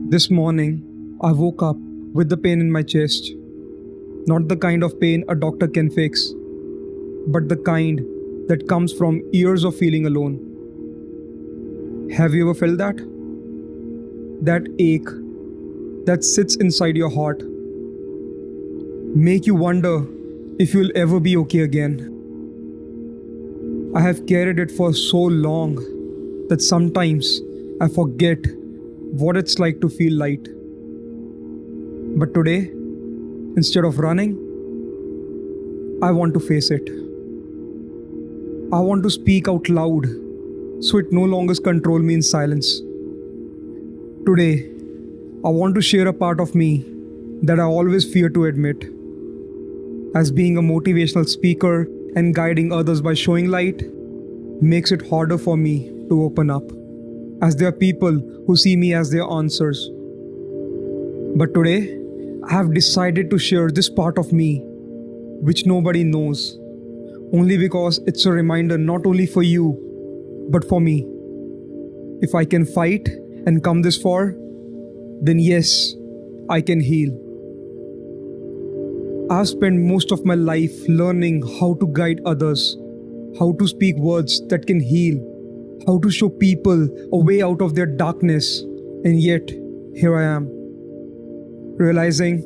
This morning, I woke up with the pain in my chest. Not the kind of pain a doctor can fix, but the kind that comes from years of feeling alone. Have you ever felt that? That ache that sits inside your heart, make you wonder if you'll ever be okay again. I have carried it for so long that sometimes I forget what it's like to feel light. But today, instead of running, I want to face it. I want to speak out loud so it no longer controls me in silence. Today, I want to share a part of me that I always fear to admit. As being a motivational speaker and guiding others by showing light makes it harder for me to open up, as there are people who see me as their answers. But today, I have decided to share this part of me which nobody knows, only because it's a reminder not only for you, but for me. If I can fight and come this far, then yes, I can heal. I've spent most of my life learning how to guide others, how to speak words that can heal, how to show people a way out of their darkness, and yet, here I am, realizing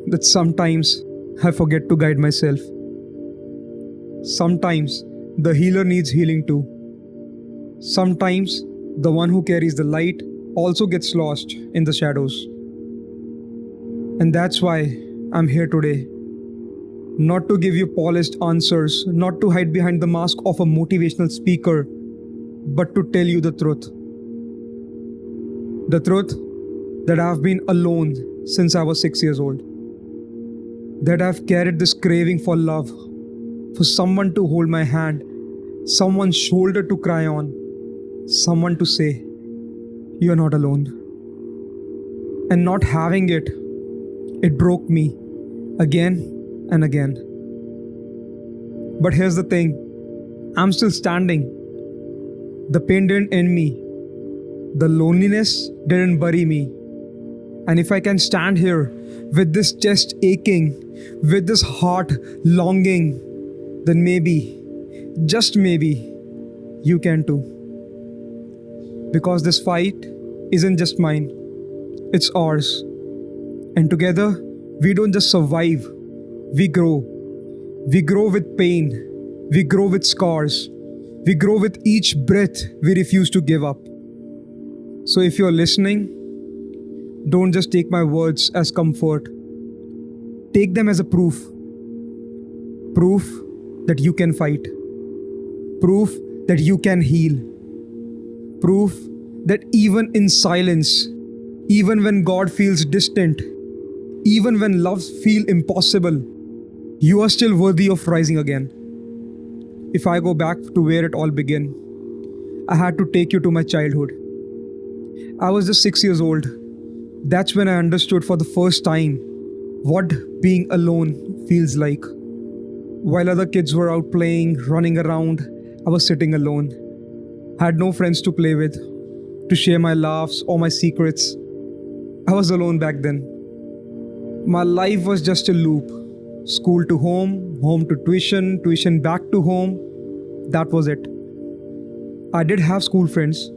that sometimes I forget to guide myself. Sometimes the healer needs healing too. Sometimes the one who carries the light also gets lost in the shadows. And that's why I'm here today. Not to give you polished answers, not to hide behind the mask of a motivational speaker, but to tell you the truth. The truth that I've been alone since I was 6 years old. That I've carried this craving for love, for someone to hold my hand, someone's shoulder to cry on, someone to say, "You're not alone." And not having it, it broke me again and again. But here's the thing, I'm still standing. The pain didn't end me. The loneliness didn't bury me. And if I can stand here with this chest aching, with this heart longing, then maybe, just maybe, you can too. Because this fight isn't just mine, it's ours. And together, we don't just survive, we grow. We grow with pain, we grow with scars, we grow with each breath we refuse to give up. So if you're listening, don't just take my words as comfort. Take them as a proof. Proof that you can fight. Proof that you can heal. Proof that even in silence, even when God feels distant, even when love feels impossible, you are still worthy of rising again. If I go back to where it all began, I had to take you to my childhood. I was just 6 years old. That's when I understood for the first time what being alone feels like. While other kids were out playing, running around, I was sitting alone. I had no friends to play with, to share my laughs or my secrets. I was alone back then. My life was just a loop. School to home, home to tuition, tuition back to home. That was it. I did have school friends,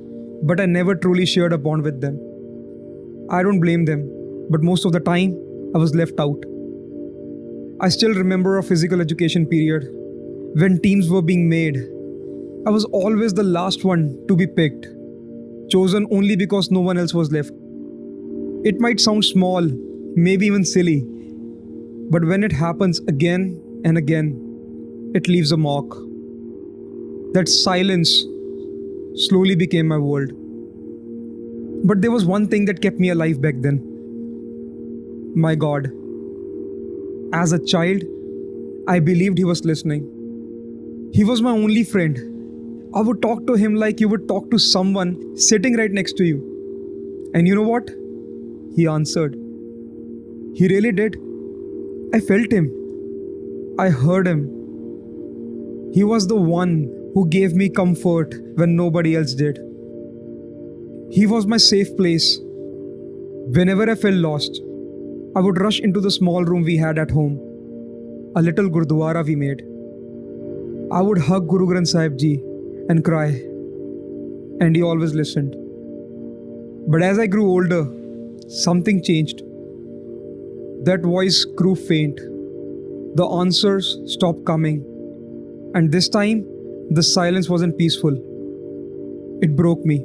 but I never truly shared a bond with them. I don't blame them, but most of the time, I was left out. I still remember a physical education period. When teams were being made, I was always the last one to be picked, chosen only because no one else was left. It might sound small, maybe even silly, but when it happens again and again, it leaves a mark. That silence slowly became my world. But there was one thing that kept me alive back then. My God. As a child, I believed He was listening. He was my only friend. I would talk to Him like you would talk to someone sitting right next to you. And you know what? He answered. He really did. I felt Him. I heard Him. He was the one who gave me comfort when nobody else did. He was my safe place. Whenever I felt lost, I would rush into the small room we had at home, a little gurdwara we made. I would hug Guru Granth Sahib Ji and cry, and he always listened. But as I grew older, something changed. That voice grew faint. The answers stopped coming. And this time, the silence wasn't peaceful. It broke me.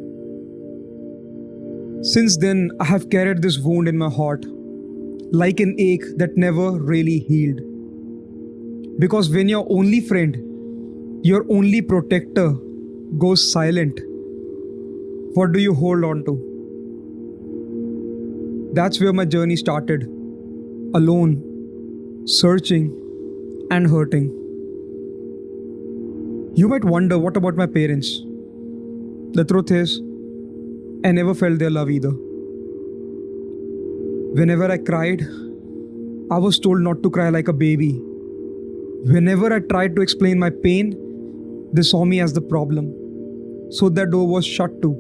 Since then, I have carried this wound in my heart, like an ache that never really healed. Because when your only friend, your only protector, goes silent, what do you hold on to? That's where my journey started. Alone, searching, and hurting. You might wonder, what about my parents? The truth is, I never felt their love either. Whenever I cried, I was told not to cry like a baby. Whenever I tried to explain my pain, they saw me as the problem. So that door was shut too.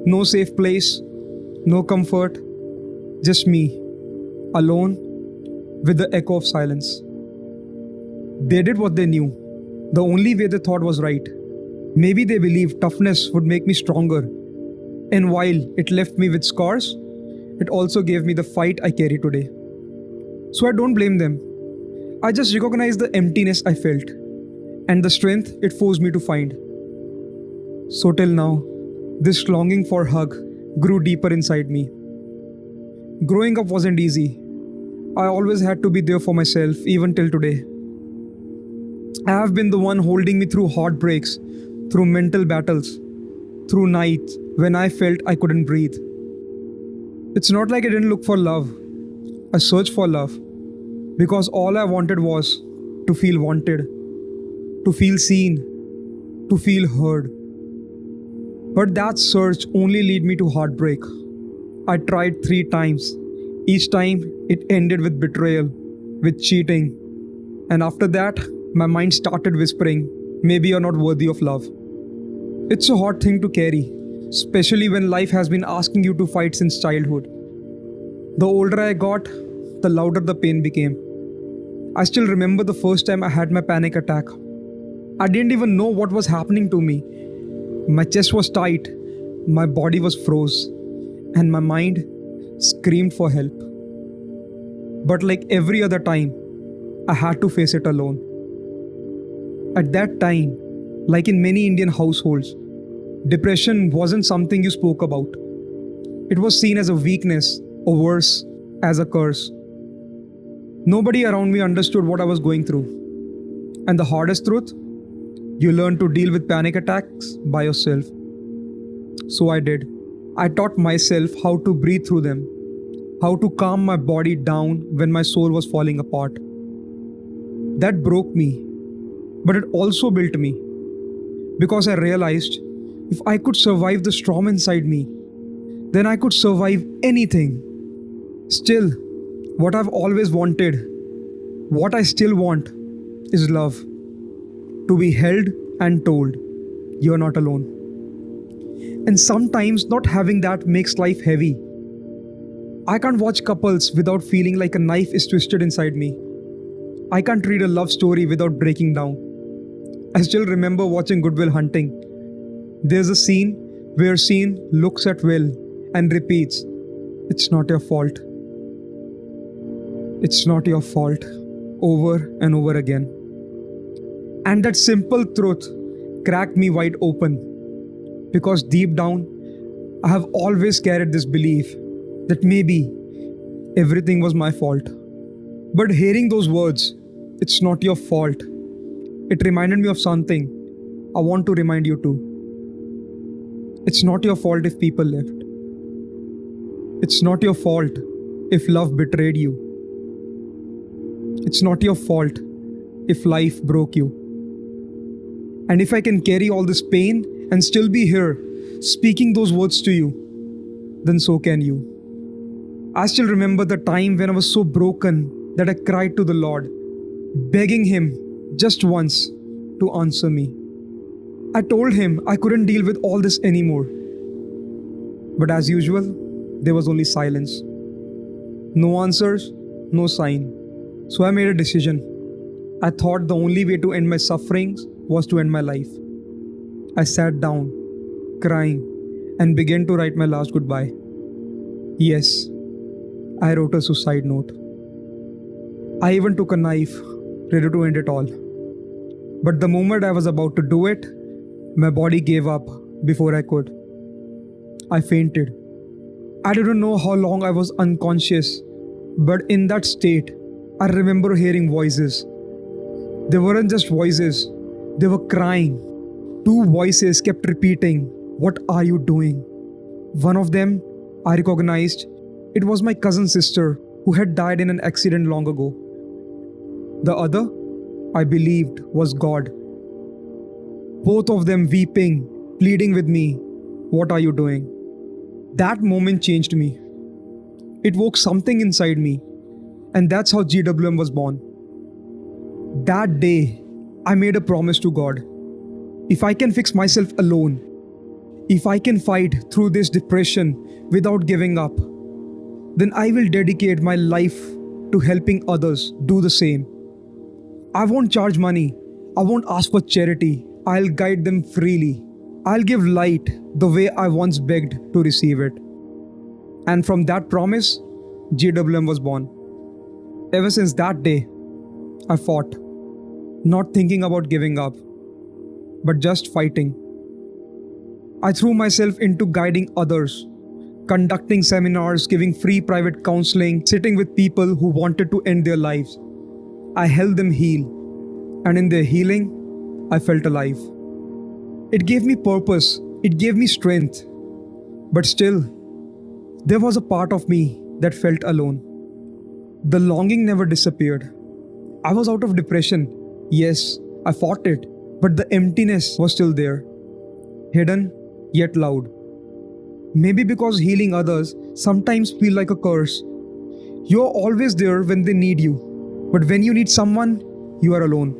No safe place, no comfort, just me, alone, with the echo of silence. They did what they knew, the only way they thought was right. Maybe they believed toughness would make me stronger. And while it left me with scars, it also gave me the fight I carry today. So I don't blame them. I just recognize the emptiness I felt and the strength it forced me to find. So till now, this longing for hug grew deeper inside me. Growing up wasn't easy. I always had to be there for myself, even till today. I have been the one holding me through heartbreaks, through mental battles, through nights when I felt I couldn't breathe. It's not like I didn't look for love. I searched for love because all I wanted was to feel wanted, to feel seen, to feel heard. But that search only led me to heartbreak. I tried 3 times. Each time it ended with betrayal, with cheating. And after that, my mind started whispering, maybe you're not worthy of love. It's a hard thing to carry, especially when life has been asking you to fight since childhood. The older I got, the louder the pain became. I still remember the first time I had my panic attack. I didn't even know what was happening to me. My chest was tight, my body was froze, and my mind screamed for help. But like every other time, I had to face it alone. At that time, like in many Indian households, depression wasn't something you spoke about. It was seen as a weakness, or worse, as a curse. Nobody around me understood what I was going through. And the hardest truth, you learn to deal with panic attacks by yourself. So I did. I taught myself how to breathe through them, how to calm my body down when my soul was falling apart. That broke me, but it also built me. Because I realized if I could survive the storm inside me, then I could survive anything. Still, what I've always wanted, what I still want, is love. To be held and told, you're not alone. And sometimes not having that makes life heavy. I can't watch couples without feeling like a knife is twisted inside me. I can't read a love story without breaking down. I still remember watching Good Will Hunting. There's a scene where Scene looks at Will and repeats, "It's not your fault. It's not your fault," over and over again. And that simple truth cracked me wide open. Because deep down, I have always carried this belief that maybe everything was my fault. But hearing those words, "It's not your fault," it reminded me of something I want to remind you too. It's not your fault if people left. It's not your fault if love betrayed you. It's not your fault if life broke you. And if I can carry all this pain and still be here, speaking those words to you, then so can you. I still remember the time when I was so broken that I cried to the Lord, begging Him just once to answer me. I told Him I couldn't deal with all this anymore. But as usual, there was only silence. No answers, no sign. So I made a decision. I thought the only way to end my sufferings was to end my life. I sat down, crying, and began to write my last goodbye. Yes, I wrote a suicide note. I even took a knife, ready to end it all. But the moment I was about to do it, my body gave up before I could. I fainted. I didn't know how long I was unconscious, but in that state, I remember hearing voices. They weren't just voices, they were crying. Two voices kept repeating, "What are you doing?" One of them, I recognized. It was my cousin's sister who had died in an accident long ago. The other, I believed, was God. Both of them weeping, pleading with me, "What are you doing?" That moment changed me. It woke something inside me, and that's how GWM was born. That day, I made a promise to God. If I can fix myself alone, if I can fight through this depression without giving up, then I will dedicate my life to helping others do the same. I won't charge money. I won't ask for charity. I'll guide them freely. I'll give light the way I once begged to receive it. And from that promise, GWM was born. Ever since that day, I fought, not thinking about giving up, but just fighting. I threw myself into guiding others, conducting seminars, giving free private counseling, sitting with people who wanted to end their lives. I helped them heal, and in their healing, I felt alive. It gave me purpose, it gave me strength, but still, there was a part of me that felt alone. The longing never disappeared. I was out of depression. Yes, I fought it, but the emptiness was still there, hidden yet loud. Maybe because healing others sometimes feel like a curse. You're always there when they need you, but when you need someone, you are alone.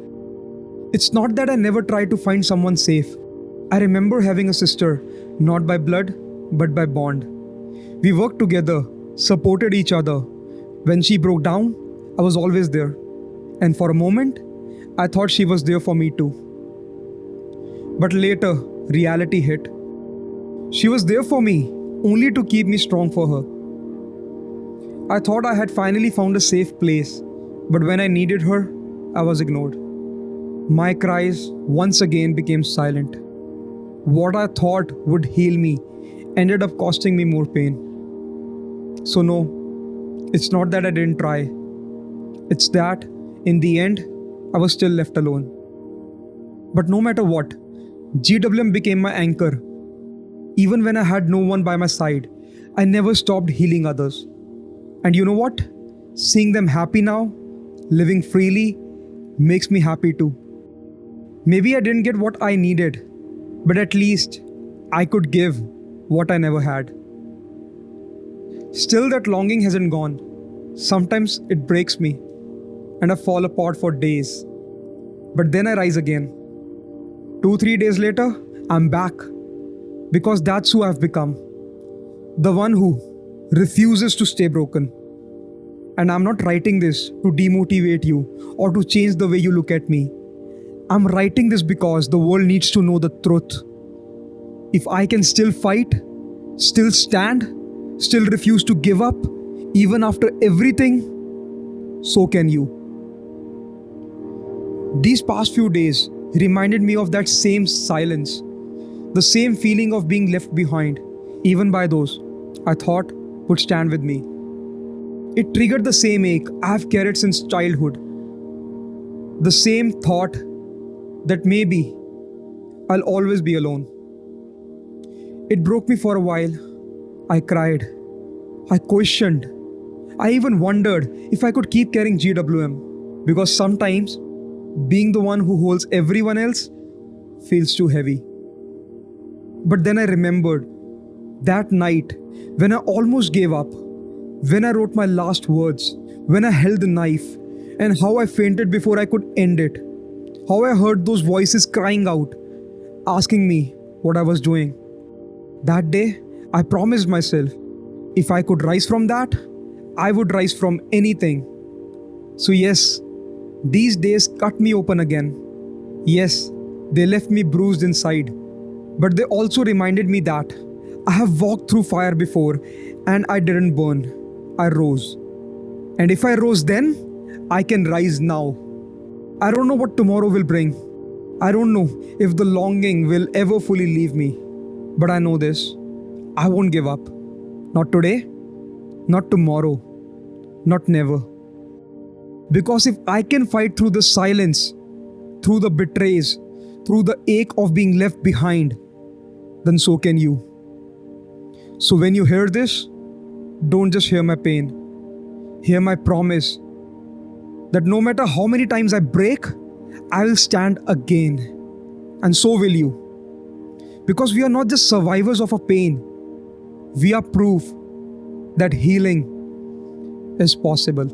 It's not that I never tried to find someone safe. I remember having a sister, not by blood, but by bond. We worked together, supported each other. When she broke down, I was always there. And for a moment, I thought she was there for me too. But later, reality hit. She was there for me, only to keep me strong for her. I thought I had finally found a safe place, but when I needed her, I was ignored. My cries once again became silent. What I thought would heal me ended up costing me more pain. So no, it's not that I didn't try. It's that, in the end, I was still left alone. But no matter what, GWM became my anchor. Even when I had no one by my side, I never stopped healing others. And you know what? Seeing them happy now, living freely, makes me happy too. Maybe I didn't get what I needed, but at least I could give what I never had. Still, that longing hasn't gone. Sometimes it breaks me, and I fall apart for days. But then I rise again. 2-3 days later, I'm back. Because that's who I've become. The one who refuses to stay broken. And I'm not writing this to demotivate you or to change the way you look at me. I'm writing this because the world needs to know the truth. If I can still fight, still stand, still refuse to give up, even after everything, so can you. These past few days reminded me of that same silence, the same feeling of being left behind, even by those I thought would stand with me. It triggered the same ache I've carried since childhood. The same thought that maybe I'll always be alone. It broke me for a while. I cried. I questioned. I even wondered if I could keep carrying GWM, because sometimes being the one who holds everyone else feels too heavy. But then I remembered that night when I almost gave up, when I wrote my last words, when I held the knife, and how I fainted before I could end it. How I heard those voices crying out, asking me what I was doing. That day, I promised myself, If I could rise from that, I would rise from anything. So, yes, these days cut me open again. Yes, they left me bruised inside. But they also reminded me that I have walked through fire before and I didn't burn. I rose. And if I rose then, I can rise now. I don't know what tomorrow will bring. I don't know if the longing will ever fully leave me. But I know this: I won't give up. Not today, not tomorrow, not never. Because if I can fight through the silence, through the betrays, through the ache of being left behind, then so can you. So when you hear this, don't just hear my pain. Hear my promise that no matter how many times I break, I will stand again. And so will you. Because we are not just survivors of a pain, we are proof that healing is possible.